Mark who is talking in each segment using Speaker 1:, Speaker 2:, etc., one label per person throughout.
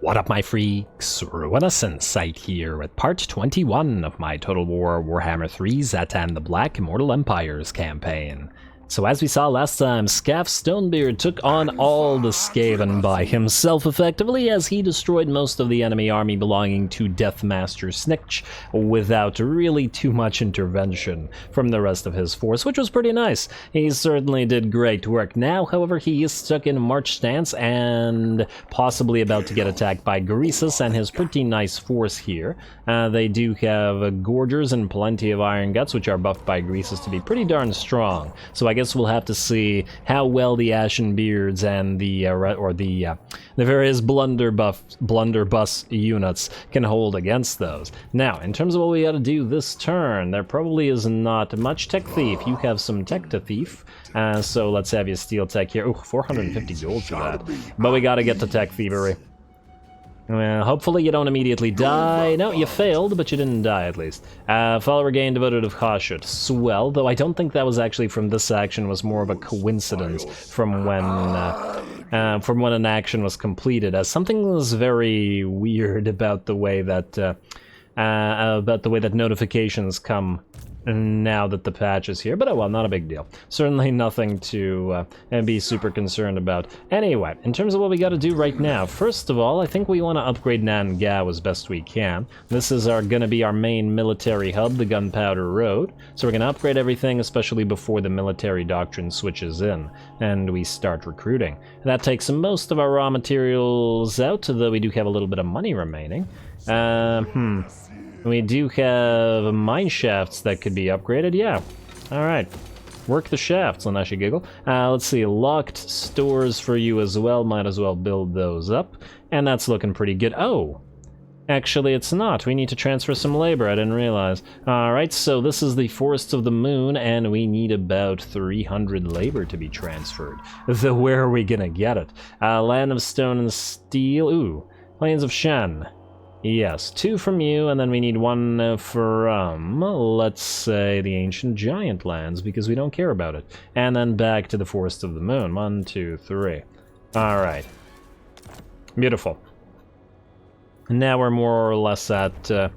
Speaker 1: What up, my freaks? RuinousInsight here with part 21 of my Total War Warhammer 3 Zhatan the Black Immortal Empires campaign. So as we saw last time, Scaff Stonebeard took on all the Skaven by himself effectively as he destroyed most of the enemy army belonging to Deathmaster Snitch without really too much intervention from the rest of his force, which was pretty nice. He certainly did great work. Now, however, he is stuck in March stance and possibly about to get attacked by Greasus and his pretty nice force here. They do have Gorgers and plenty of Iron Guts, which are buffed by Greasus to be pretty darn strong. So I guess we'll have to see how well the Ashen Beards and the various blunderbuss units can hold against those. Now, in terms of what we got to do this turn, there probably is not much tech thief. You have some tech to thief, so let's have you steal tech here. Ooh, 450 gold for that. But we got to get to tech thievery. Well, hopefully you don't immediately die. No, you failed, but you didn't die at least. Follower gain devoted of Hashut. Swell, though I don't think that was actually from this action, was more of a coincidence from when an action was completed, as something was very weird about the way that notifications come now that the patch is here, but oh well, not a big deal. Certainly nothing to be super concerned about. Anyway, in terms of what we got to do right now, first of all, I think we want to upgrade Nan Gao as best we can. This is gonna be our main military hub, the Gunpowder Road, so we're gonna upgrade everything, especially before the military doctrine switches in and we start recruiting. That takes most of our raw materials out, though we do have a little bit of money remaining. We do have mine shafts that could be upgraded, yeah. Alright, work the shafts, Lanashi Giggle. Let's see, locked stores for you as well, might as well build those up. And that's looking pretty good. Oh, actually it's not. We need to transfer some labor, I didn't realize. Alright, so this is the Forests of the Moon, and we need about 300 labor to be transferred. Though where are we gonna get it? Land of Stone and Steel, ooh, Plains of Shan. Yes, 2 from you, and then we need 1 from, let's say, the Ancient Giant Lands, because we don't care about it. And then back to the Forest of the Moon. 1, 2, 3. Alright. Beautiful. Now we're more or less at a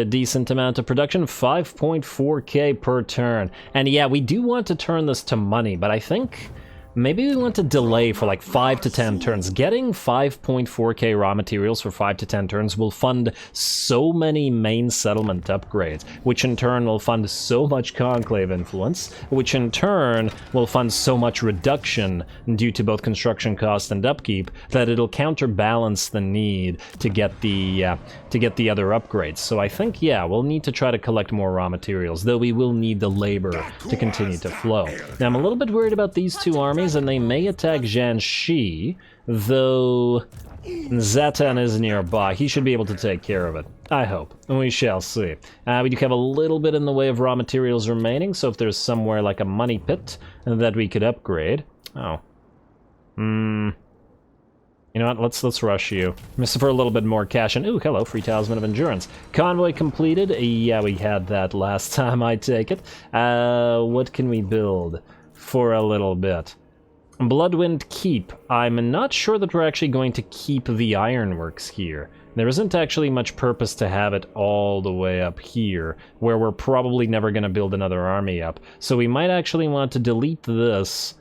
Speaker 1: decent amount of production. 5.4k per turn. And yeah, we do want to turn this to money, but I think maybe we want to delay for like 5 to 10 turns. Getting 5.4k raw materials for 5 to 10 turns will fund so many main settlement upgrades, which in turn will fund so much conclave influence, which in turn will fund so much reduction due to both construction cost and upkeep that it'll counterbalance the need to get the other upgrades. So I think, yeah, we'll need to try to collect more raw materials, though we will need the labor to continue to flow. Now I'm a little bit worried about these two armies, and they may attack Jiangxi, though Zhatan is nearby. He should be able to take care of it. I hope. We shall see. We do have a little bit in the way of raw materials remaining, so if there's somewhere like a money pit that we could upgrade. Oh. You know what? Let's rush you. Just for a little bit more cash. And ooh, hello, free Talisman of Endurance. Convoy completed. Yeah, we had that last time, I take it. What can we build for a little bit? Bloodwind Keep. I'm not sure that we're actually going to keep the ironworks here. There isn't actually much purpose to have it all the way up here, where we're probably never going to build another army up. So we might actually want to delete this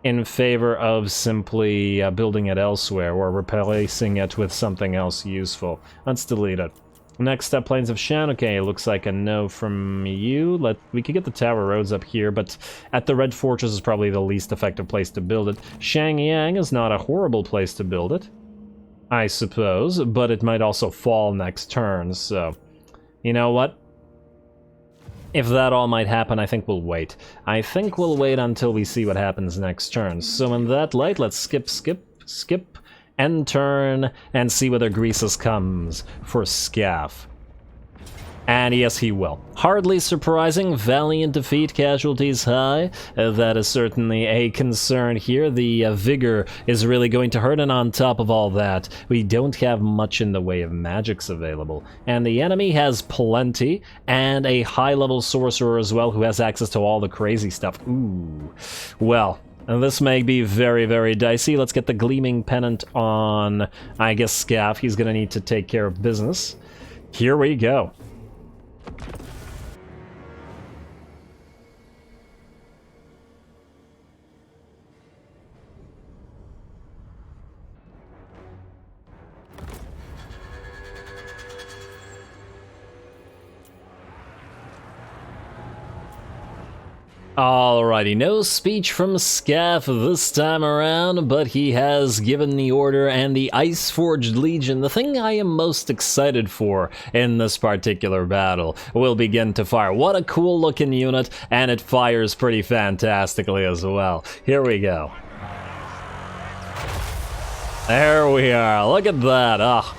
Speaker 1: in favor of simply building it elsewhere, or replacing it with something else useful. Let's delete it. Next up, Plains of Shan. Okay, looks like a no from you. We could get the Tower Roads up here, but at the Red Fortress is probably the least effective place to build it. Shangyang is not a horrible place to build it, I suppose, but it might also fall next turn, so you know what? If that all might happen, I think we'll wait. I think we'll wait until we see what happens next turn. So in that light, let's skip, end turn, and see whether Greasus comes for Scaff. And yes, he will. Hardly surprising, valiant defeat, casualties high. That is certainly a concern here. The vigor is really going to hurt, and on top of all that, we don't have much in the way of magics available. And the enemy has plenty, and a high-level sorcerer as well, who has access to all the crazy stuff. Ooh. Well, And this may be very, very dicey. Let's get the Gleaming Pennant on, I guess, Scaff. He's going to need to take care of business. Here we go. Alrighty, no speech from Scaff this time around, but he has given the order, and the Ice-Forged Legion, the thing I am most excited for in this particular battle, will begin to fire. What a cool looking unit, and it fires pretty fantastically as well. Here we go. There we are, look at that. Ah,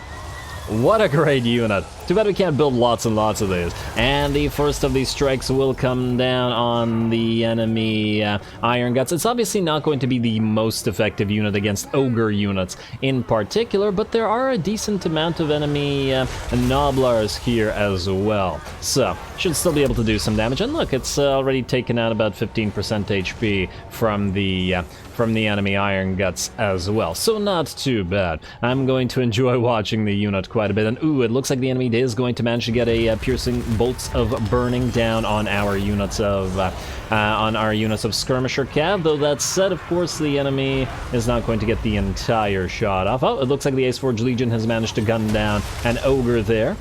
Speaker 1: what a great unit. Too bad we can't build lots and lots of these. And the first of these strikes will come down on the enemy Iron Guts. It's obviously not going to be the most effective unit against Ogre units in particular, but there are a decent amount of enemy Noblars here as well. So, should still be able to do some damage. And look, it's already taken out about 15% HP from the enemy Iron Guts as well. So not too bad. I'm going to enjoy watching the unit quite a bit. And ooh, it looks like the enemy is going to manage to get a piercing bolts of burning down on our units of skirmisher cav. Though that said, of course, the enemy is not going to get the entire shot off. Oh, it looks like the Ice-Forged Legion has managed to gun down an ogre there.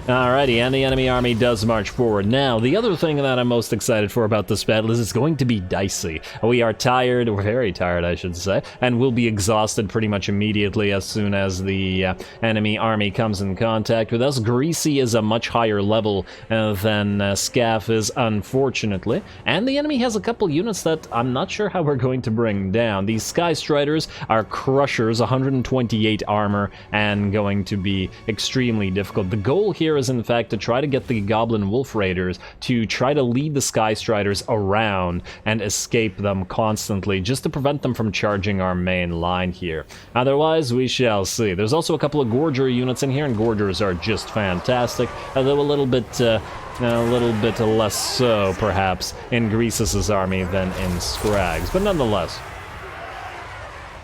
Speaker 1: Alrighty, and the enemy army does march forward. Now, the other thing that I'm most excited for about this battle is it's going to be dicey. We are tired, we're very tired I should say, and we'll be exhausted pretty much immediately as soon as the enemy army comes in contact with us. Greasy is a much higher level than Scaff is, unfortunately, and the enemy has a couple units that I'm not sure how we're going to bring down. These Sky Striders are crushers, 128 armor, and going to be extremely difficult. The goal here is in fact to try to get the Goblin Wolf Raiders to try to lead the Sky Striders around and escape them constantly, just to prevent them from charging our main line here. Otherwise, we shall see. There's also a couple of Gorger units in here, and Gorgers are just fantastic, although a little bit less so, perhaps, in Greasus's army than in Scragg's, but nonetheless.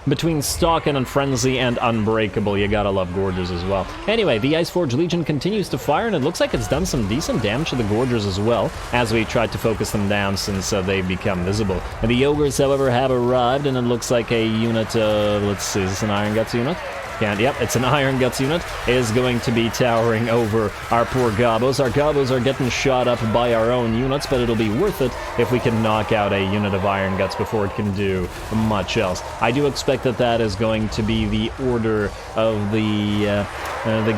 Speaker 1: Between Stalkin' and Frenzy and Unbreakable, you gotta love Gorgers as well. Anyway, the Ice-Forged Legion continues to fire, and it looks like it's done some decent damage to the Gorgers as well, as we tried to focus them down since they become visible. And the Ogres, however, have arrived, and it looks like a unit, let's see, is this an Iron Guts unit? Yep, it's an Iron Guts unit, is going to be towering over our poor Gobbos. Our Gobbos are getting shot up by our own units, but it'll be worth it if we can knock out a unit of Iron Guts before it can do much else. I do expect that that is going to be the order of the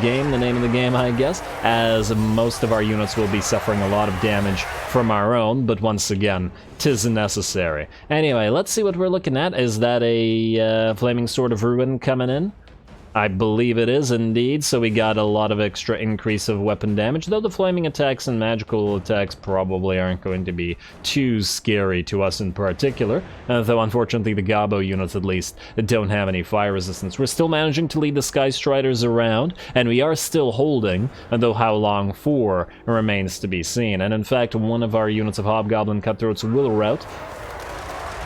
Speaker 1: game, the name of the game, I guess, as most of our units will be suffering a lot of damage from our own, but once again, 'tis necessary. Anyway, let's see what we're looking at. Is that a Flaming Sword of Ruin coming in? I believe it is indeed, so we got a lot of extra increase of weapon damage, though the flaming attacks and magical attacks probably aren't going to be too scary to us in particular, though unfortunately the Gobbo units at least don't have any fire resistance. We're still managing to lead the Sky Striders around, and we are still holding, though how long for remains to be seen. And in fact, one of our units of Hobgoblin Cutthroats will rout,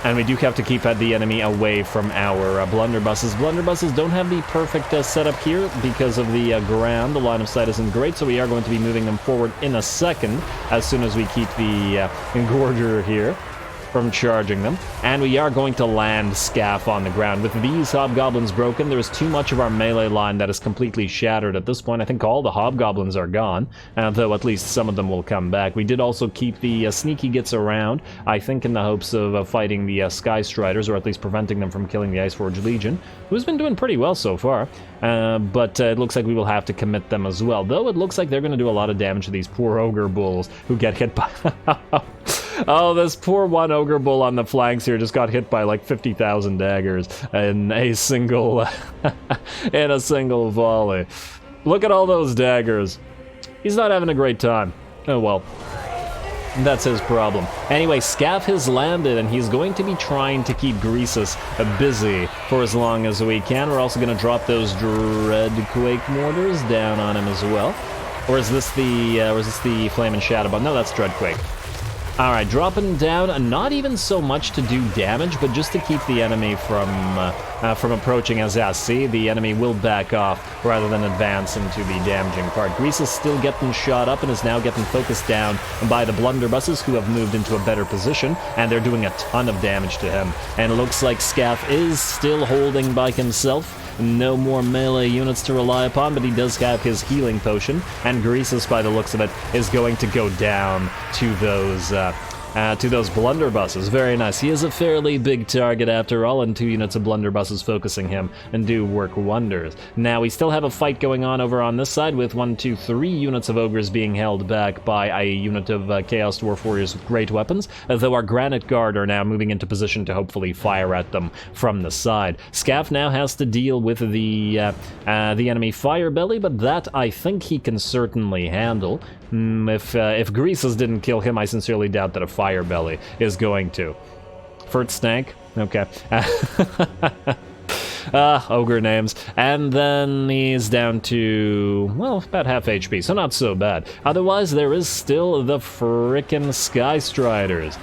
Speaker 1: and we do have to keep the enemy away from our blunderbusses. Blunderbusses don't have the perfect setup here because of the ground. The line of sight isn't great, so we are going to be moving them forward in a second as soon as we keep the Engorger here from charging them. And we are going to land Scaff on the ground. With these Hobgoblins broken, there is too much of our melee line that is completely shattered at this point. I think all the Hobgoblins are gone, though at least some of them will come back. We did also keep the Sneaky Gits around, I think in the hopes of fighting the Sky Striders, or at least preventing them from killing the Ice-Forged Legion, who's been doing pretty well so far. But it looks like we will have to commit them as well, though it looks like they're going to do a lot of damage to these poor Ogre Bulls who get hit by... Oh, this poor one Ogre Bull on the flanks here just got hit by like 50,000 daggers in a single volley. Look at all those daggers. He's not having a great time. Oh well. That's his problem. Anyway, Scaff has landed, and he's going to be trying to keep Greasus busy for as long as we can. We're also going to drop those Dreadquake mortars down on him as well. Or is this the Flame and Shadow Bomb? No, that's Dreadquake. Alright, dropping down, not even so much to do damage, but just to keep the enemy from approaching us. Yeah, see, the enemy will back off rather than advance into the damaging part. Greasus is still getting shot up and is now getting focused down by the blunderbusses, who have moved into a better position, and they're doing a ton of damage to him. And it looks like Scaff is still holding by himself. No more melee units to rely upon, but he does have his healing potion, and Greasus, by the looks of it, is going to go down to those blunderbusses. Very nice. He is a fairly big target after all, and 2 units of blunderbusses focusing him and do work wonders. Now, we still have a fight going on over on this side with 3 units of ogres being held back by a unit of Chaos Dwarf warriors with great weapons, though our Granite Guard are now moving into position to hopefully fire at them from the side. Scaff now has to deal with the enemy fire belly, but that I think he can certainly handle. If Greasus didn't kill him, I sincerely doubt that a fire belly is going to. Furt Stank? Okay. Ogre names. And then he's down to, well, about half HP, so not so bad. Otherwise, there is still the frickin' Sky Striders.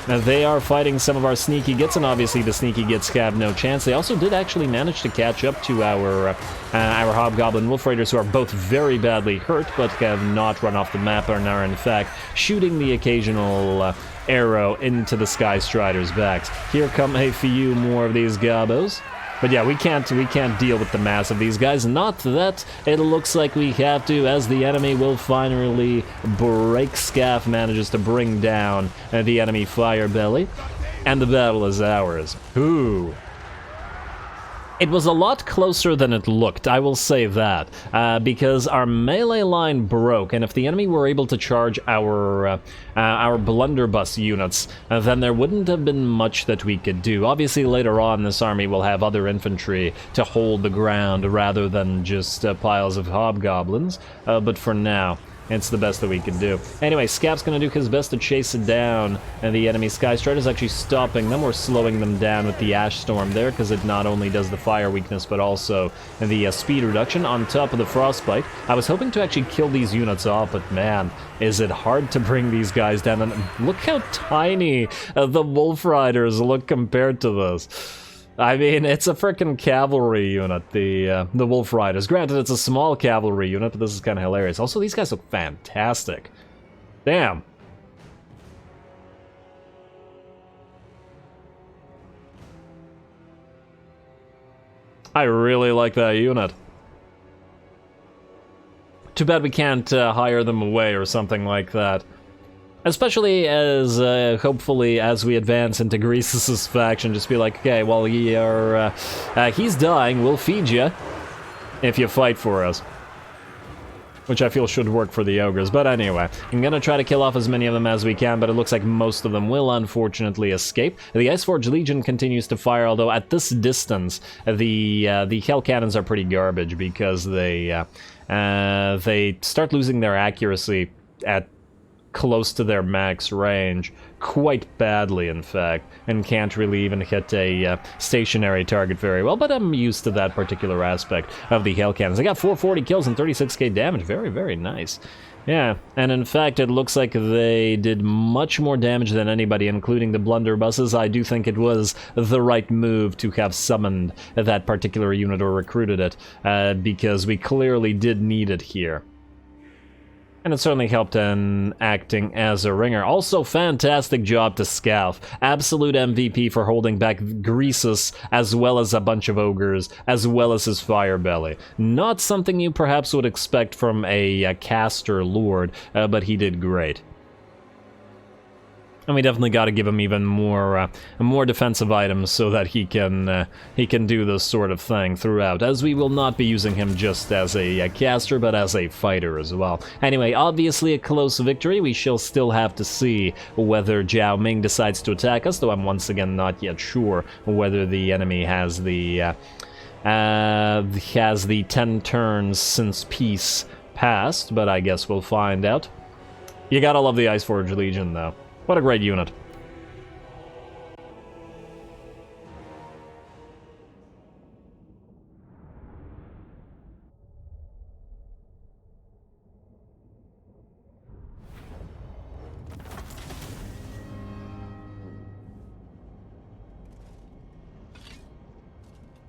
Speaker 1: Now, they are fighting some of our sneaky gits, and obviously the sneaky gits have no chance. They also did actually manage to catch up to our Hobgoblin Wolf Raiders, who are both very badly hurt, but have not run off the map and are in fact shooting the occasional arrow into the Sky Striders' backs. Here come a few more of these gobos. But yeah, we can't deal with the mass of these guys. Not that it looks like we have to, as the enemy will finally break. Scaff manages to bring down the enemy fire belly, and the battle is ours. Ooh. It was a lot closer than it looked, I will say that, because our melee line broke, and if the enemy were able to charge our blunderbuss units, then there wouldn't have been much that we could do. Obviously, later on, this army will have other infantry to hold the ground rather than just piles of hobgoblins, but for now, it's the best that we can do. Anyway, Scaff's gonna do his best to chase it down, and the enemy Sky Strider's actually stopping them or slowing them down with the Ash Storm there, because it not only does the fire weakness, but also the speed reduction on top of the Frostbite. I was hoping to actually kill these units off, but man, is it hard to bring these guys down. And look how tiny the Wolf Riders look compared to this. I mean, it's a frickin' cavalry unit, the Wolf Riders. Granted, it's a small cavalry unit, but this is kind of hilarious. Also, these guys look fantastic. Damn. I really like that unit. Too bad we can't hire them away or something like that. Especially as, hopefully, as we advance into Greasus' faction, just be like, okay, well, he's dying, we'll feed you if you fight for us. Which I feel should work for the ogres, but anyway. I'm gonna try to kill off as many of them as we can, but it looks like most of them will unfortunately escape. The Iceforge Legion continues to fire, although at this distance, the Hell Cannons are pretty garbage, because they start losing their accuracy at close to their max range, quite badly in fact, and can't really even hit a stationary target very well, but I'm used to that particular aspect of the Hell Cannons. They got 440 kills and 36k damage, very, very nice. Yeah, and in fact it looks like they did much more damage than anybody, including the blunderbusses. I do think it was the right move to have summoned that particular unit or recruited it, because we clearly did need it here. And it certainly helped in acting as a ringer. Also, fantastic job to Scaff. Absolute MVP for holding back Greasus, as well as a bunch of ogres, as well as his fire belly. Not something you perhaps would expect from a caster lord, but he did great. And we definitely got to give him even more defensive items so that he can do this sort of thing throughout, as we will not be using him just as a caster, but as a fighter as well. Anyway, obviously a close victory. We shall still have to see whether Zhao Ming decides to attack us, though I'm once again not yet sure whether the enemy has the 10 turns since peace passed, but I guess we'll find out. You gotta love the Iceforge Legion, though. What a great unit.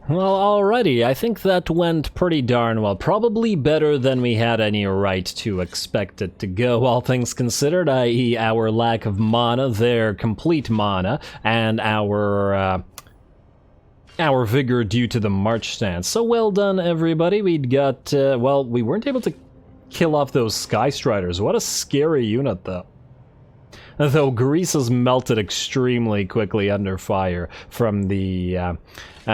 Speaker 1: Well, alrighty, I think that went pretty darn well. Probably better than we had any right to expect it to go, all things considered, i.e. our lack of mana, their complete mana, and our vigor due to the march stance. So well done, everybody. We'd got, well, we weren't able to kill off those Sky Striders. What a scary unit, though. Though Greasus melted extremely quickly under fire from the various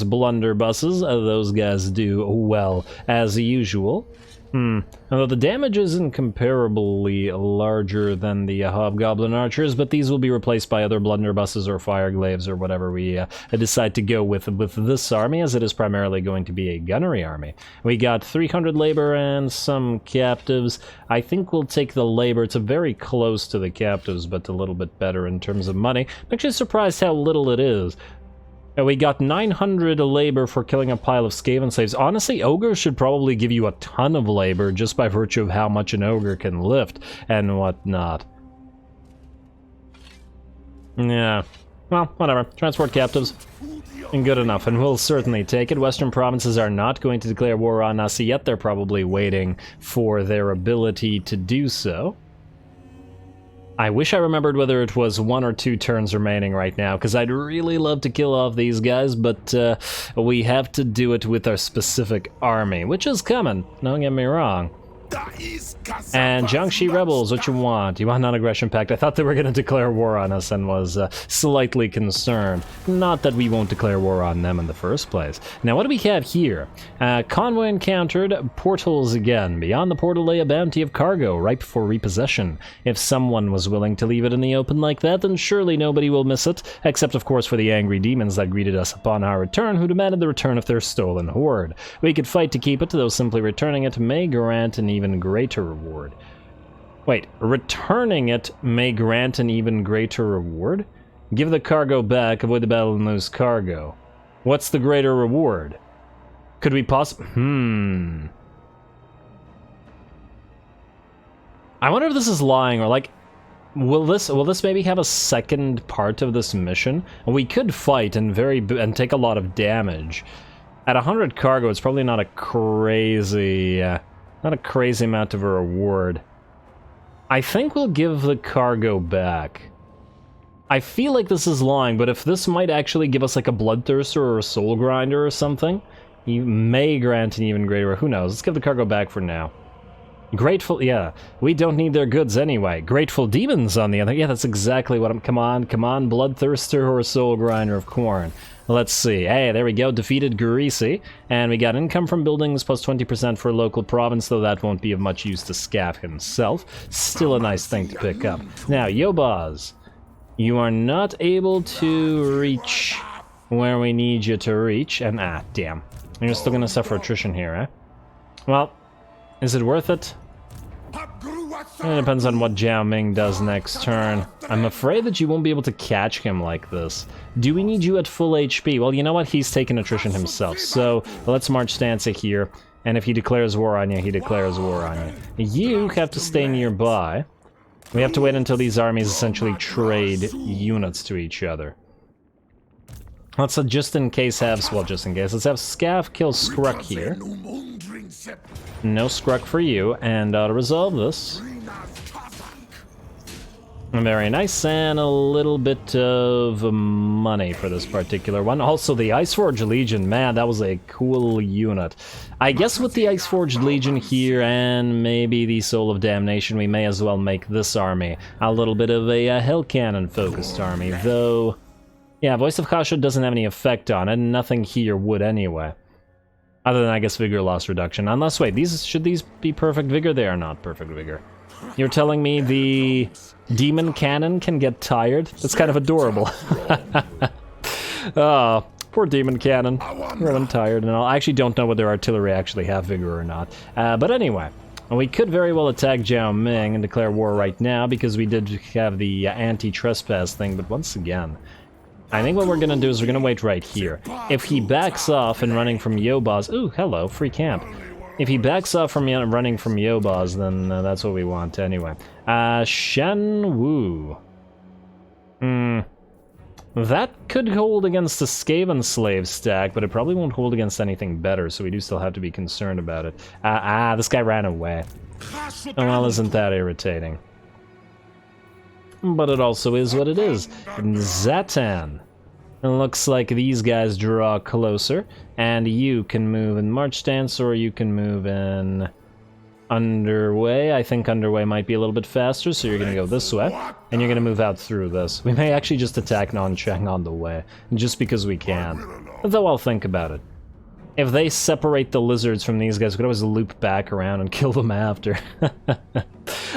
Speaker 1: blunderbusses. Those guys do well as usual. Although the damage isn't comparably larger than the Hobgoblin Archers, but these will be replaced by other blunderbusses or fireglaves or whatever we decide to go with this army, as it is primarily going to be a gunnery army. We got 300 labor and some captives. I think we'll take the labor. It's very close to the captives, but a little bit better in terms of money. I'm actually surprised how little it is. We got 900 labor for killing a pile of Skaven slaves. Honestly, ogres should probably give you a ton of labor just by virtue of how much an ogre can lift and whatnot. Yeah, well, whatever. Transport captives. And good enough, and we'll certainly take it. Western provinces are not going to declare war on us yet. They're probably waiting for their ability to do so. I wish I remembered whether it was 1 or 2 turns remaining right now, because I'd really love to kill off these guys, but we have to do it with our specific army, which is coming, don't get me wrong. And Jiangxi Rebels, what you want? You want non-aggression pact? I thought they were going to declare war on us and was slightly concerned. Not that we won't declare war on them in the first place. Now, what do we have here? Convoy encountered, portals again. Beyond the portal lay a bounty of cargo, ripe for repossession. If someone was willing to leave it in the open like that, then surely nobody will miss it, except of course for the angry demons that greeted us upon our return, who demanded the return of their stolen hoard. We could fight to keep it, though simply returning it may grant an even greater reward. Wait, returning it may grant an even greater reward? Give the cargo back, avoid the battle and lose cargo. What's the greater reward? Could we possibly... I wonder if this is lying, or like... Will this maybe have a second part of this mission? We could fight and take a lot of damage. At 100 cargo, it's probably not a crazy... not a crazy amount of a reward. I think we'll give the cargo back. I feel like this is lying, but if this might actually give us like a Bloodthirster or a Soul Grinder or something, you may grant an even greater, who knows. Let's give the cargo back for now. Grateful, yeah, we don't need their goods anyway. Grateful Demons on the other, yeah, that's exactly what I'm, come on, Bloodthirster or a Soul Grinder of Corn. Let's see, hey, there we go, defeated Greasy, and we got income from buildings plus 20% for a local province, though that won't be of much use to Scav himself. Still a nice thing to pick up. Now, Yobaz, you are not able to reach where we need you to reach, and damn. You're still gonna suffer attrition here, eh? Well, is it worth it? It depends on what Jiao Ming does next turn. I'm afraid that you won't be able to catch him like this. Do we need you at full HP? Well, you know what? He's taken attrition himself. So let's march Stanza here. And if he declares war on you, he declares war on you. You have to stay nearby. We have to wait until these armies essentially trade units to each other. Let's just in case have, well, just in case, let's have Scav kill Skruck here. No Skruck for you, and to resolve this. Very nice, and a little bit of money for this particular one. Also, the Iceforged Legion, man, that was a cool unit. I guess with the Iceforged Legion here, and maybe the Soul of Damnation, we may as well make this army a little bit of a Hell Cannon-focused army, though... Yeah, Voice of Kasha doesn't have any effect on it, and nothing here would anyway. Other than, I guess, Vigor Loss Reduction. Unless, wait, should these be Perfect Vigor? They are not Perfect Vigor. You're telling me the Demon Cannon can get tired? That's kind of adorable. Oh, poor Demon Cannon. Growing tired and all. I actually don't know whether artillery actually have Vigor or not. But anyway, we could very well attack Jiao Ming and declare war right now, because we did have the anti-trespass thing, but once again... I think what we're gonna do is we're gonna wait right here. If he backs off and running from Yobaz... Ooh, hello, free camp. If he backs off from running from Yobaz, then that's what we want anyway. Shen Wu. That could hold against the Skaven slave stack, but it probably won't hold against anything better, so we do still have to be concerned about it. This guy ran away. Oh, well, isn't that irritating? But it also is what it is. Zhatan. It looks like these guys draw closer, and you can move in March stance, or you can move in underway. I think underway might be a little bit faster, so you're going to go this way, and you're going to move out through this. We may actually just attack Nanchang on the way, just because we can. Though I'll think about it. If they separate the lizards from these guys, we could always loop back around and kill them after.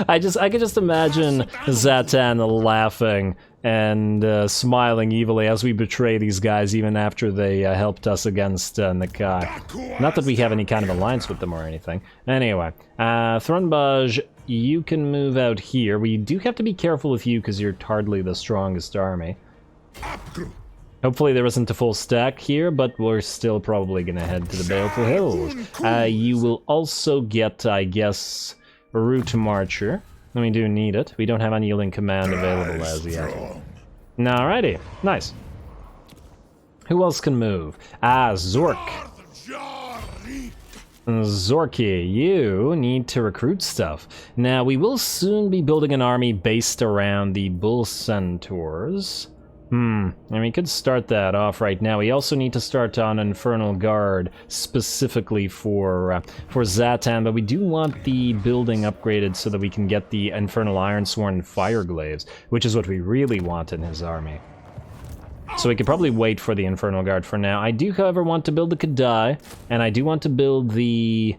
Speaker 1: I could just imagine Zhatan laughing and smiling evilly as we betray these guys even after they helped us against Nakai. Not that we have any kind of alliance with them or anything. Anyway, Thronbaj, you can move out here. We do have to be careful with you because you're hardly the strongest army. Hopefully there isn't a full stack here, but we're still probably gonna head to the Baleful Hills. You will also get, I guess, a Route Marcher. And we do need it. We don't have Unyielding Command available as yet. Alrighty, nice. Who else can move? Zork. Zorky, you need to recruit stuff. Now, we will soon be building an army based around the Bull Centaurs. And we could start that off right now. We also need to start on Infernal Guard specifically for Zhatan, but we do want the building upgraded so that we can get the Infernal Ironsworn Fireglaves, which is what we really want in his army. So we could probably wait for the Infernal Guard for now. I do, however, want to build the Kadai, and I do want to build the...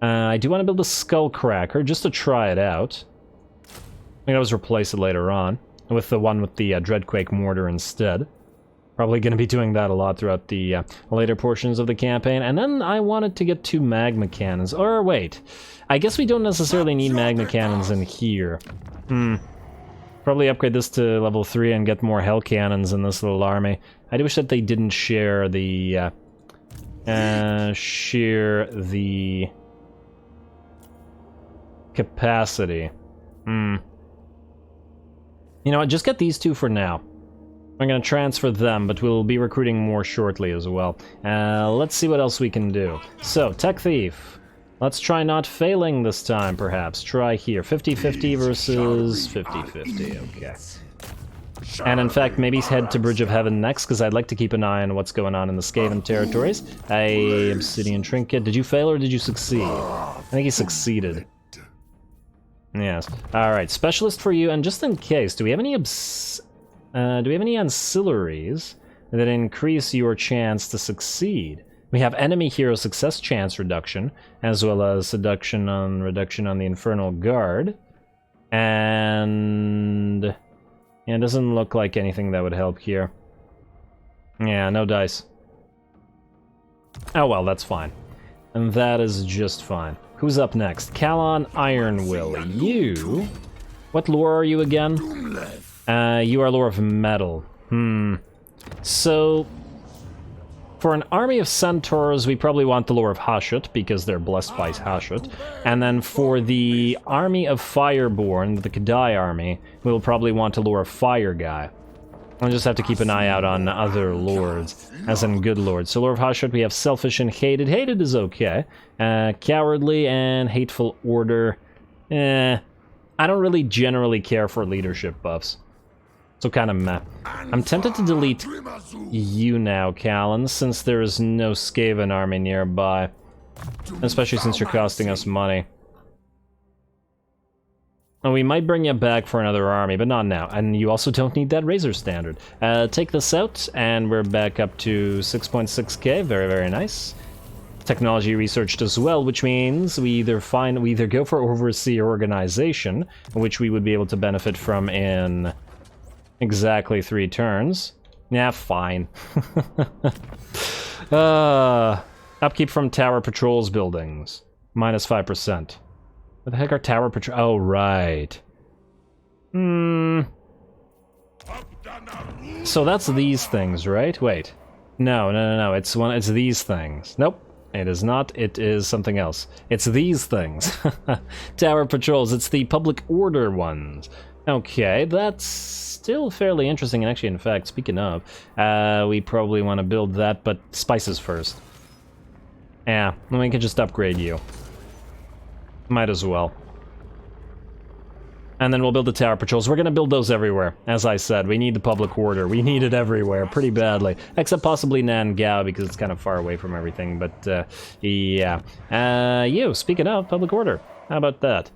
Speaker 1: Skullcracker, just to try it out. I can always replace it later on with the one with the Dreadquake Mortar instead. Probably going to be doing that a lot throughout the later portions of the campaign. And then I wanted to get 2 Magma Cannons. Or wait, I guess we don't necessarily need Magma Cannons in here. Probably upgrade this to level 3 and get more Hell Cannons in this little army. I do wish that they didn't share the... capacity. You know what, just get these 2 for now. I'm going to transfer them, but we'll be recruiting more shortly as well. Let's see what else we can do. So, Tech Thief. Let's try not failing this time, perhaps. Try here. 50-50 versus 50-50. Okay. And in fact, maybe head to Bridge of Heaven next, because I'd like to keep an eye on what's going on in the Skaven territories. Obsidian Trinket. Did you fail or did you succeed? I think he succeeded. Yes. All right. Specialist for you, and just in case, do we have any ancillaries that increase your chance to succeed? We have enemy hero success chance reduction, as well as reduction on the Infernal Guard, and yeah, it doesn't look like anything that would help here. Yeah, no dice. Oh well, that's fine, and that is just fine. Who's up next? Kalon Ironwill. You? What lore are you again? You are lore of metal. So, for an army of centaurs, we probably want the lore of Hashut, because they're blessed by Hashut. And then for the army of Fireborn, the Kadai army, we will probably want a lore of Fire Guy. I'll just have to keep an eye out on other lords, as in good lords. So Lord of Hashut, we have Selfish and Hated. Hated is okay. Cowardly and Hateful Order. I don't really generally care for leadership buffs. So kind of meh. I'm tempted to delete you now, Callan, since there is no Skaven army nearby. Especially since you're costing us money. And we might bring you back for another army, but not now. And you also don't need that Razor Standard. Take this out, and we're back up to 6.6k. Very, very nice. Technology researched as well, which means we either go for Overseer Organization, which we would be able to benefit from in exactly 3 turns. Yeah, fine. Upkeep from Tower Patrols buildings. Minus 5%. What the heck are Tower Patrol? Oh, right. So that's these things, right? Wait. No. It's these things. Nope. It is not. It is something else. It's these things. Tower Patrols. It's the public order ones. Okay, that's still fairly interesting, and actually, in fact, speaking of, we probably want to build that, but spices first. Yeah, then we can just upgrade you. Might as well. And then we'll build the tower patrols. We're gonna build those everywhere. As I said, we need the public order. We need it everywhere, pretty badly. Except possibly Nangao, because it's kind of far away from everything, but, yeah. Speaking of public order, how about that?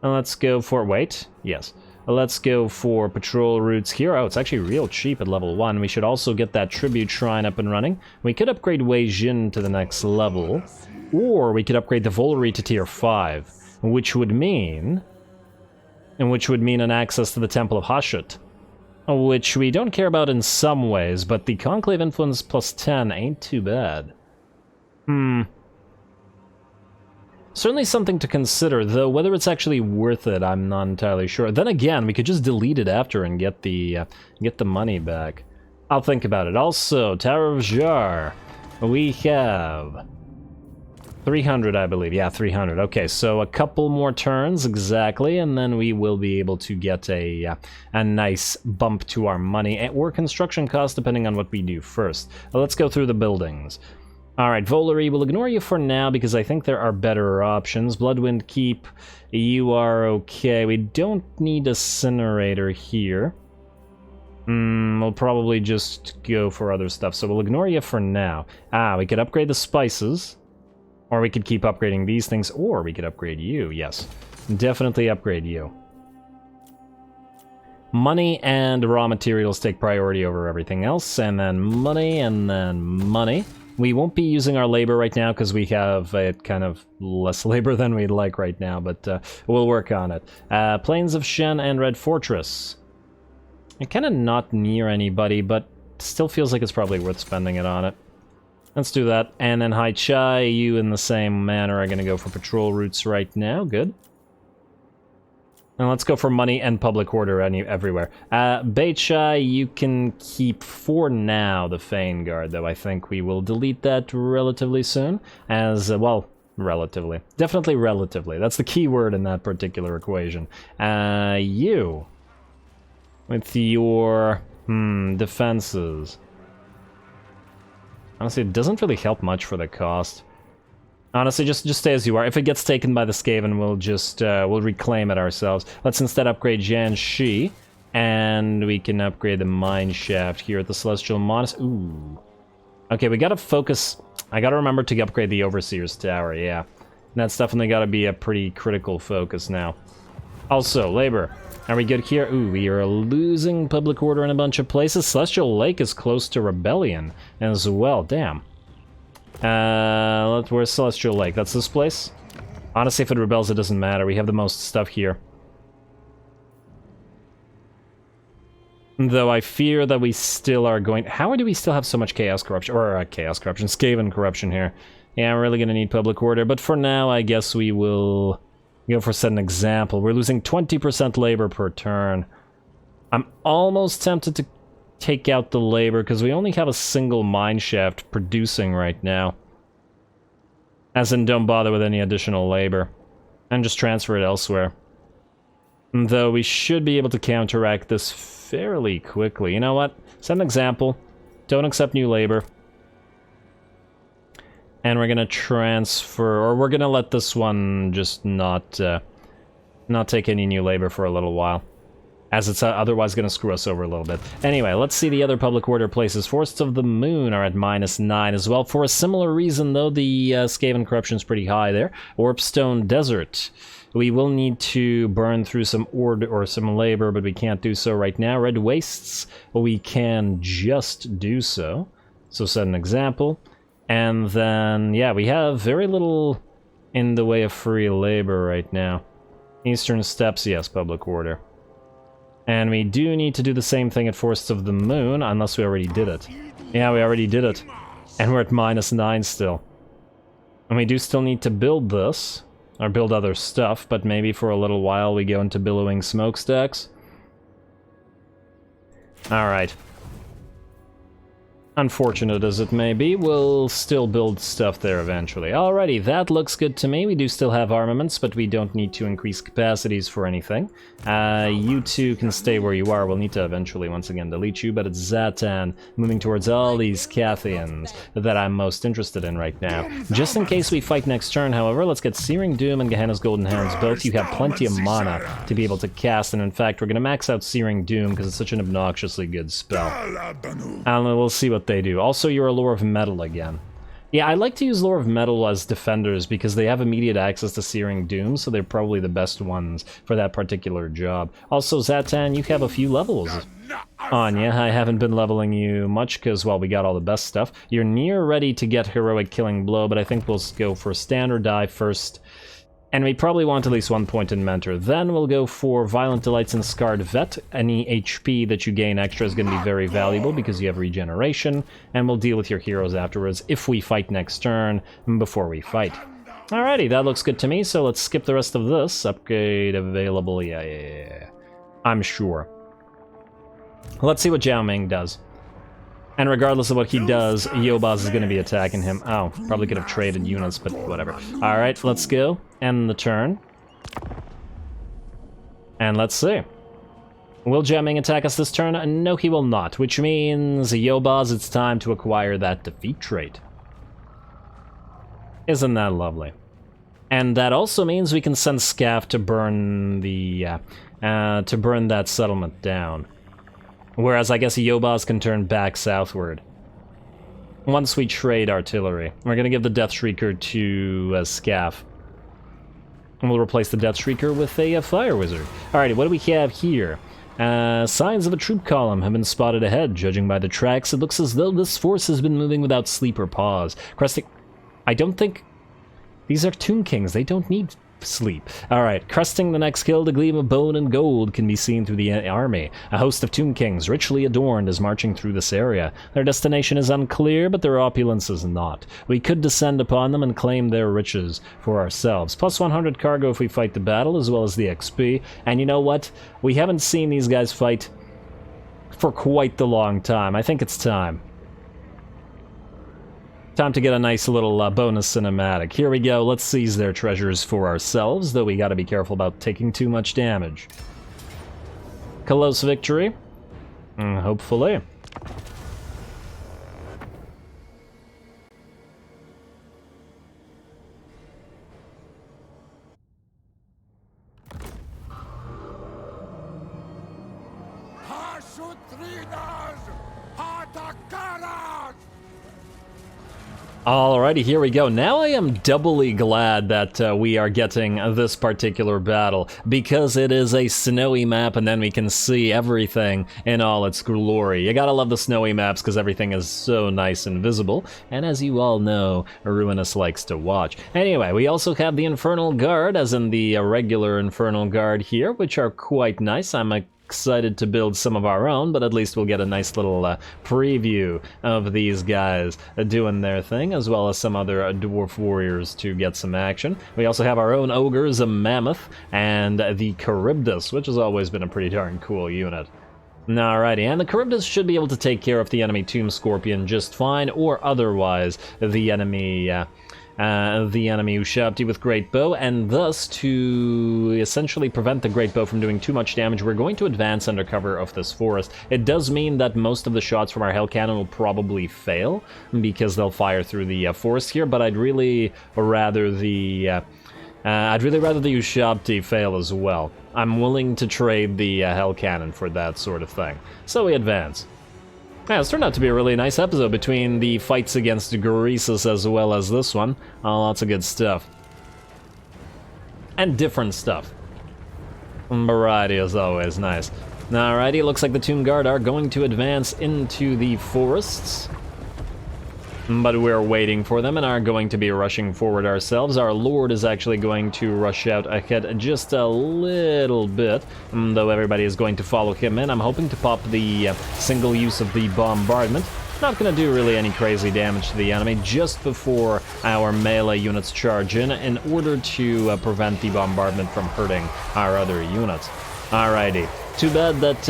Speaker 1: Let's go for... wait, yes. Let's go for patrol routes here. Oh, it's actually real cheap at level 1. We should also get that tribute shrine up and running. We could upgrade Wei Jin to the next level, or we could upgrade the Volary to tier 5, which would mean an access to the Temple of Hashut, which we don't care about in some ways, but the Conclave Influence plus 10 ain't too bad. Certainly something to consider, though whether it's actually worth it, I'm not entirely sure. Then again, we could just delete it after and get the money back. I'll think about it. Also, Tower of Zharr. We have 300, I believe. Yeah, 300. Okay, so a couple more turns, exactly, and then we will be able to get a nice bump to our money, or construction cost, depending on what we do first. Let's go through the buildings. Alright, Volary, we'll ignore you for now because I think there are better options. Bloodwind Keep, you are okay. We don't need a Incinerator here. We'll probably just go for other stuff, so we'll ignore you for now. We could upgrade the spices, or we could keep upgrading these things, or we could upgrade you, yes. Definitely upgrade you. Money and raw materials take priority over everything else, and then money, and then money. We won't be using our labor right now because we have kind of less labor than we'd like right now, but we'll work on it. Plains of Shen and Red Fortress. I'm kind of not near anybody, but still feels like it's probably worth spending it on it. Let's do that. And then Hai Chai, you in the same manner are going to go for patrol routes right now. Good. And let's go for money and public order everywhere. Beichai, you can keep for now the Fane Guard, though I think we will delete that relatively soon. Well, relatively. Definitely relatively. That's the key word in that particular equation. You, with your defenses. Honestly, it doesn't really help much for the cost. Honestly, just stay as you are. If it gets taken by the Skaven, we'll just, we'll reclaim it ourselves. Let's instead upgrade Jianxi, and we can upgrade the mine shaft here at the Celestial Monastery. Ooh. Okay, we gotta focus. I gotta remember to upgrade the Overseer's Tower, yeah. And that's definitely gotta be a pretty critical focus now. Also, labor. Are we good here? Ooh, we are losing public order in a bunch of places. Celestial Lake is close to rebellion as well, damn. Where's Celestial Lake? That's this place? Honestly, if it rebels, it doesn't matter. We have the most stuff here. Though I fear that we still are going... How do we still have so much Chaos Corruption? Or, Chaos Corruption, Skaven Corruption here. Yeah, we're really gonna need public order, but for now, I guess we will go for set an example. We're losing 20% labor per turn. I'm almost tempted to take out the labor, because we only have a single mine shaft producing right now. As in, don't bother with any additional labor. And just transfer it elsewhere. Though we should be able to counteract this fairly quickly. You know what? Set an example. Don't accept new labor. And we're gonna transfer, or we're gonna let this one just not take any new labor for a little while, as it's otherwise going to screw us over a little bit. Anyway, let's see the other public order places. Forests of the Moon are at -9 as well. For a similar reason, though, the Skaven corruption's pretty high there. Warpstone Desert. We will need to burn through some ore or some labor, but we can't do so right now. Red Wastes, we can just do so. So set an example. And then, yeah, we have very little in the way of free labor right now. Eastern Steppes, yes, public order. And we do need to do the same thing at Forests of the Moon, unless we already did it. Yeah, we already did it. And we're at -9 still. And we do still need to build this, or build other stuff, but maybe for a little while we go into billowing smokestacks. Alright. Unfortunate as it may be, we'll still build stuff there eventually. Alrighty, that looks good to me. We do still have armaments, but we don't need to increase capacities for anything. You two can stay where you are. We'll need to eventually, once again, delete you, but it's Zhatan moving towards all these Cathians that I'm most interested in right now. Just in case we fight next turn, however, let's get Searing Doom and Gehenna's Golden Hands both. You have plenty of mana to be able to cast, and in fact, we're going to max out Searing Doom because it's such an obnoxiously good spell. And we'll see what they do. Also, you're a Lore of Metal again. Yeah, I like to use Lore of Metal as defenders because they have immediate access to Searing Doom, so they're probably the best ones for that particular job. Also, Zhatan, you have a few levels on you. I haven't been leveling you much because, well, we got all the best stuff. You're near ready to get Heroic Killing Blow, but I think we'll go for Stand or Die first. And we probably want at least 1 point in Mentor. Then we'll go for Violent Delights and Scarred Vet. Any HP that you gain extra is going to be very valuable because you have regeneration. And we'll deal with your heroes afterwards if we fight next turn before we fight. Alrighty, that looks good to me, so let's skip the rest of this. Upgrade available, yeah. I'm sure. Let's see what Zhao Ming does. And regardless of what he does, Yobaz is going to be attacking him. Oh, probably could have traded units, but whatever. Alright, let's go. End the turn. And let's see. Will Zhao Ming attack us this turn? No, he will not, which means, Yobaz, it's time to acquire that defeat trait. Isn't that lovely? And that also means we can send Scaff to burn the, to burn that settlement down. Whereas I guess Yobaz can turn back southward. Once we trade artillery. We're gonna give the Death Shrieker to Scaff. And we'll replace the Death Shrieker with a Fire Wizard. Alrighty, what do we have here? Signs of a troop column have been spotted ahead. Judging by the tracks, it looks as though this force has been moving without sleep or pause. Cresting... I don't think... These are Tomb Kings, they don't need sleep. Alright, cresting the next hill, the gleam of bone and gold can be seen through the army. A host of Tomb Kings, richly adorned, is marching through this area. Their destination is unclear, but their opulence is not. We could descend upon them and claim their riches for ourselves. Plus 100 cargo if we fight the battle, as well as the XP. And you know what? We haven't seen these guys fight for quite the long time. I think it's time. Time to get a nice little bonus cinematic. Here we go, let's seize their treasures for ourselves, though we gotta be careful about taking too much damage. Close victory. Hopefully. Alrighty, here we go. Now I am doubly glad that we are getting this particular battle, because it is a snowy map and then we can see everything in all its glory. You gotta love the snowy maps because everything is so nice and visible, and as you all know, Ruinous likes to watch. Anyway, we also have the Infernal Guard, as in the regular Infernal Guard here, which are quite nice. I'm excited to build some of our own, but at least we'll get a nice little preview of these guys doing their thing, as well as some other dwarf warriors to get some action. We also have our own ogres, a mammoth, and the Charybdis, which has always been a pretty darn cool unit. Alrighty, and the Charybdis should be able to take care of the enemy Tomb Scorpion just fine, or otherwise the enemy Ushabti with Great Bow, and thus, to essentially prevent the Great Bow from doing too much damage, we're going to advance under cover of this forest. It does mean that most of the shots from our Hell Cannon will probably fail, because they'll fire through the forest here, but I'd really rather the Ushabti fail as well. I'm willing to trade the Hell Cannon for that sort of thing. So we advance. Yeah, it's turned out to be a really nice episode between the fights against Greasus as well as this one. Lots of good stuff. And different stuff. Variety is always nice. Alrighty, looks like the Tomb Guard are going to advance into the forests. But we're waiting for them and are going to be rushing forward ourselves. Our Lord is actually going to rush out ahead just a little bit, though everybody is going to follow him in. I'm hoping to pop the single use of the bombardment. Not going to do really any crazy damage to the enemy just before our melee units charge in order to prevent the bombardment from hurting our other units. Alrighty. Too bad that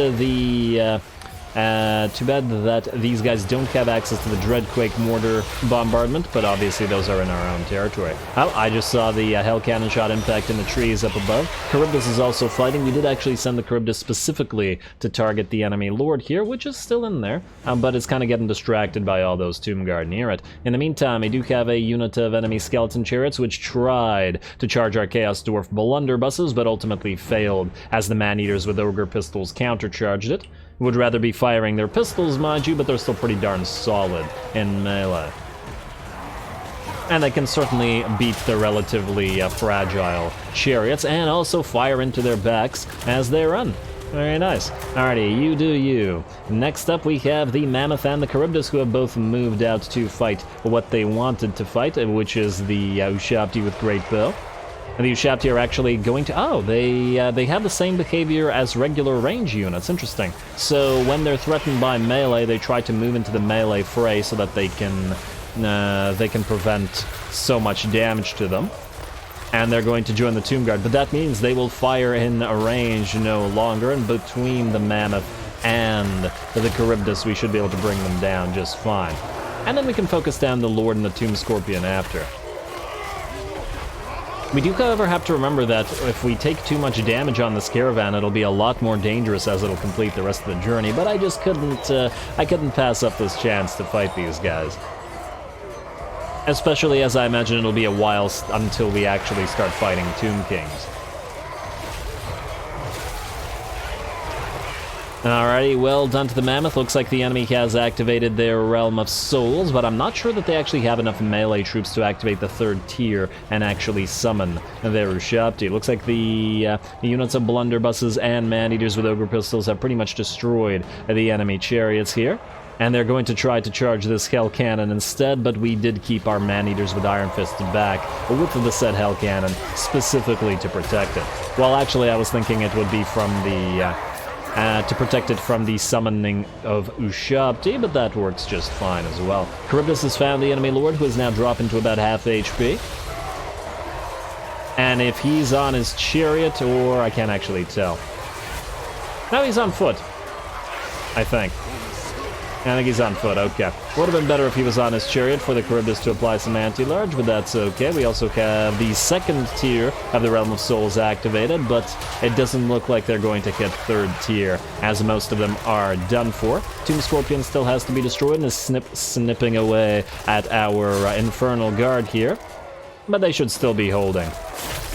Speaker 1: Too bad that these guys don't have access to the Dreadquake mortar bombardment, but obviously those are in our own territory. Oh, I just saw the Hell Cannon shot impact in the trees up above. Charybdis is also fighting. We did actually send the Charybdis specifically to target the enemy lord here, which is still in there, but it's kind of getting distracted by all those Tomb Guard near it. In the meantime, we do have a unit of enemy skeleton chariots which tried to charge our Chaos Dwarf blunderbusses, but ultimately failed as the man-eaters with ogre pistols countercharged it. Would rather be firing their pistols, mind you, but they're still pretty darn solid in melee. And they can certainly beat the relatively fragile chariots and also fire into their backs as they run. Very nice. Alrighty, you do you. Next up we have the Mammoth and the Charybdis, who have both moved out to fight what they wanted to fight, which is the Ushabti with Great Bow. And the Ushabti are actually going to... Oh, they have the same behavior as regular range units. Interesting. So when they're threatened by melee, they try to move into the melee fray so that they can prevent so much damage to them. And they're going to join the Tomb Guard, but that means they will fire in a range no longer, and between the Mammoth and the Charybdis, we should be able to bring them down just fine. And then we can focus down the Lord and the Tomb Scorpion after. We do, however, have to remember that if we take too much damage on this Caravan, it'll be a lot more dangerous as it'll complete the rest of the journey, but I just couldn't pass up this chance to fight these guys. Especially as I imagine it'll be a while until we actually start fighting Tomb Kings. Alrighty, well done to the Mammoth. Looks like the enemy has activated their Realm of Souls, but I'm not sure that they actually have enough melee troops to activate the third tier and actually summon their Ushabti. Looks like the units of blunderbusses and man-eaters with ogre pistols have pretty much destroyed the enemy chariots here. And they're going to try to charge this Hell Cannon instead, but we did keep our man-eaters with Iron Fist back with the said Hell Cannon specifically to protect it. Well, actually, I was thinking it would be from the... to protect it from the summoning of Ushabti, but that works just fine as well. Charybdis has found the enemy lord, who is now dropping to about half HP. And if he's on his chariot, or I can't actually tell. No, he's on foot, I think. I think he's on foot, okay. Would have been better if he was on his chariot for the Charybdis to apply some anti-large, but that's okay. We also have the second tier of the Realm of Souls activated, but it doesn't look like they're going to hit third tier, as most of them are done for. Tomb Scorpion still has to be destroyed and is snipping away at our Infernal Guard here, but they should still be holding.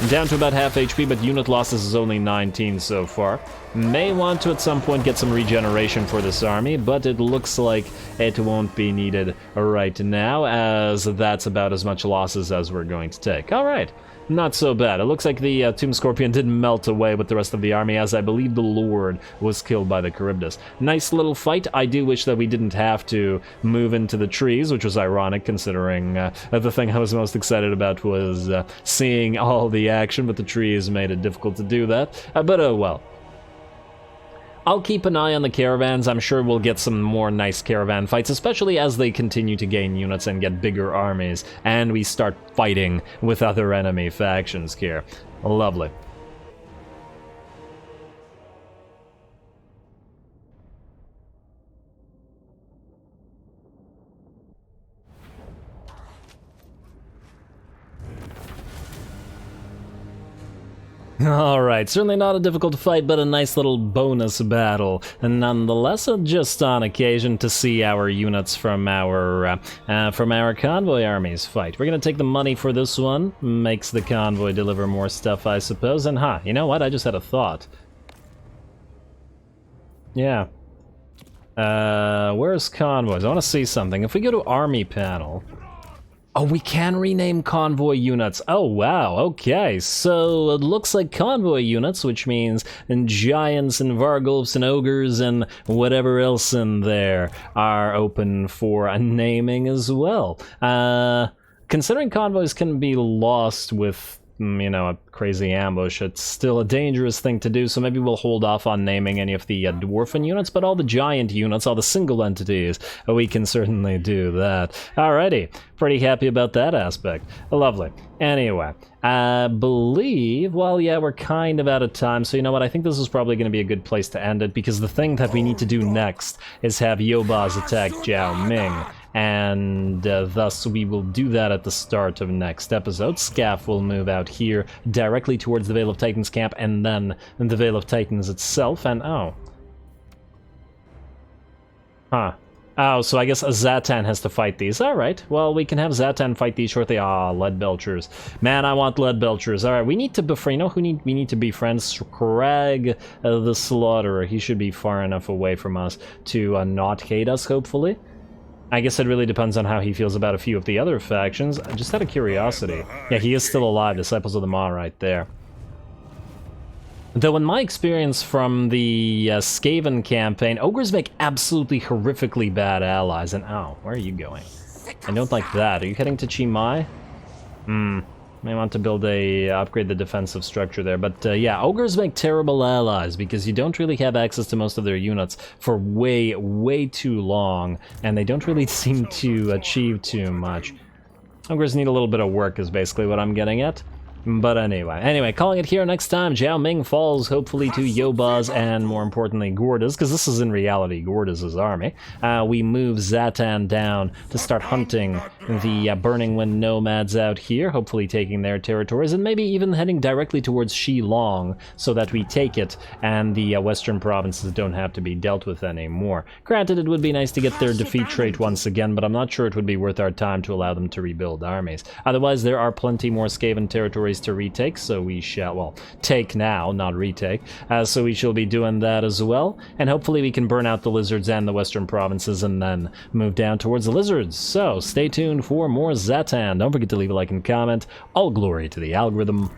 Speaker 1: Down to about half HP, but unit losses is only 19 so far. May want to at some point get some regeneration for this army, but it looks like it won't be needed right now, as that's about as much losses as we're going to take. Alright, not so bad. It looks like the Tomb Scorpion did melt away with the rest of the army, as I believe the Lord was killed by the Charybdis. Nice little fight. I do wish that we didn't have to move into the trees, which was ironic considering the thing I was most excited about was seeing all the action, but the trees made it difficult to do that. But oh well. I'll keep an eye on the caravans. I'm sure we'll get some more nice caravan fights, especially as they continue to gain units and get bigger armies, and we start fighting with other enemy factions here. Lovely. Alright, certainly not a difficult fight, but a nice little bonus battle. And nonetheless, just on occasion to see our units from our convoy armies fight. We're gonna take the money for this one. Makes the convoy deliver more stuff, I suppose. And you know what? I just had a thought. Yeah. Where's convoys? I want to see something. If we go to army panel... Oh, we can rename convoy units. Oh, wow. Okay, so it looks like convoy units, which means giants and vargulfs and ogres and whatever else in there are open for a naming as well. Considering convoys can be lost with you know, a crazy ambush, it's still a dangerous thing to do, so maybe we'll hold off on naming any of the dwarven units, but all the giant units, all the single entities, we can certainly do that. Alrighty, pretty happy about that aspect. Lovely. Anyway, I believe, well, yeah, we're kind of out of time, so you know what, I think this is probably going to be a good place to end it, because the thing that we need to do next is have Yobaz attack Jiao Ming, and thus we will do that at the start of next episode. Scaff will move out here directly towards the Vale of Titans camp, and then the Vale of Titans itself, and oh. Huh. Oh, so I guess Zhatan has to fight these. Alright, well, we can have Zhatan fight these shortly. Ah, Lead Belchers. Man, I want Lead Belchers. Alright, we need to befriend, you know who we need to befriend? Crag the Slaughterer. He should be far enough away from us to not hate us, hopefully. I guess it really depends on how he feels about a few of the other factions. Just out of curiosity. Yeah, he is still alive, Disciples of the Maw right there. Though in my experience from the Skaven campaign, ogres make absolutely horrifically bad allies, and oh, where are you going? I don't like that. Are you heading to Chimai? May want to build upgrade the defensive structure there, but yeah, ogres make terrible allies because you don't really have access to most of their units for way too long, and they don't really seem to achieve too much. Ogres need a little bit of work is basically what I'm getting at. But anyway, calling it here next time. Jiao Ming falls, hopefully, to Yobaz and, more importantly, Gordas, because this is in reality Gordas' army. We move Zhatan down to start hunting the Burning Wind nomads out here, hopefully taking their territories, and maybe even heading directly towards Shilong, so that we take it, and the western provinces don't have to be dealt with anymore. Granted, it would be nice to get their defeat trait once again, but I'm not sure it would be worth our time to allow them to rebuild armies. Otherwise, there are plenty more Skaven territories to retake, so we shall, well, take now, not retake, so we shall be doing that as well, and hopefully we can burn out the lizards and the western provinces and then move down towards the lizards. So stay tuned for more Zhatan. Don't forget to leave a like and comment. All glory to the algorithm,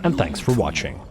Speaker 1: and thanks for watching.